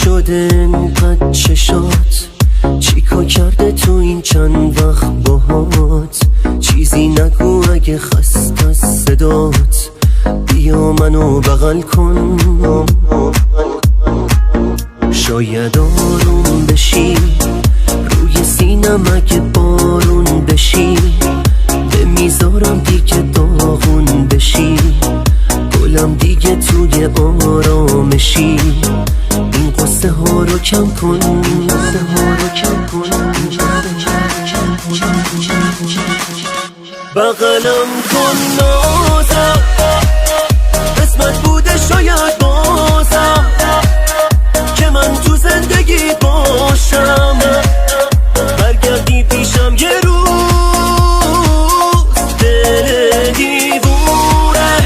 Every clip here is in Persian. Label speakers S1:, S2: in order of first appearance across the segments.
S1: شده انقدر چشات؟ چیکار کرده تو این چند وقت باهات؟ چیزی نگو اگه خست از صدات، بیا منو بغل کن، شاید آروم بشی روی سینم اگه بارون بشی، نمیذارم دیگه داغون بشی، گلم دیگه توی آرامشی، این قصه ها رو کم کن، بغلم کن نازم، قسمت بوده شاید بازم که من تو زندگی باشم، برگردی پیشم یه روز، دل دیوونه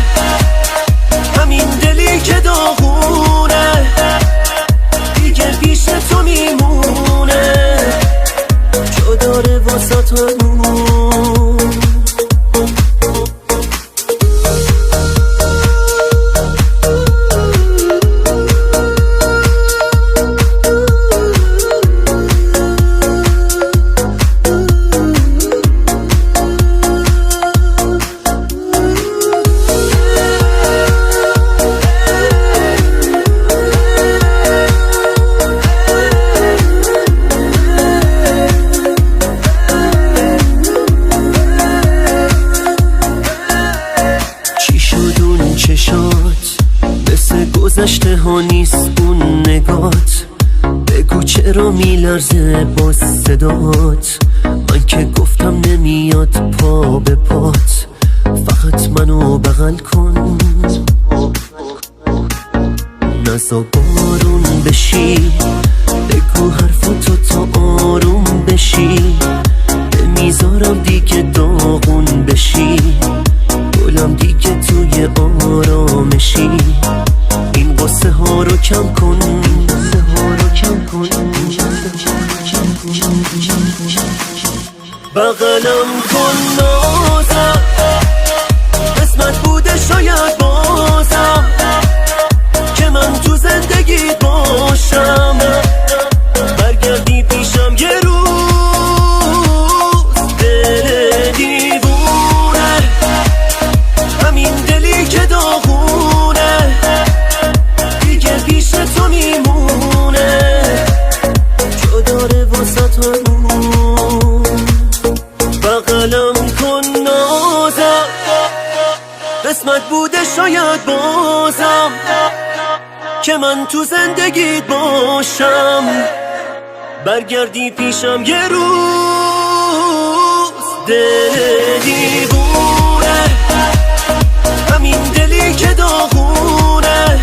S1: همین دلی که داغونه دیگه پیش تو میمونه، جا داره واسه تو مثل گذشته ها نیست اون نگات، بگو چرا میلرزه با صدات، من که گفتم نمیاد پا به پات، فقط منو بغل کن، نزا بارون بشی، بگو حرفاتو تا آروم بشی، نمیذارم دیگه داغون بشی، گلم دیگه توی آرامشی، این قصه ها رو کم کن، بغلم کن نازم، قسمت بوده شاید بازم که من تو زندگی باشم، برگردی پیشم یه روز، دل دیوونه همین دلی که داغونه دیگه پیش تو میمونه، جا داره واسه تو، بغلم کن نازم، قسمت بوده شاید بازم که من تو زندگیت باشم، برگردی پیشم یه روز، دل دیوونه همین دلی که داغونه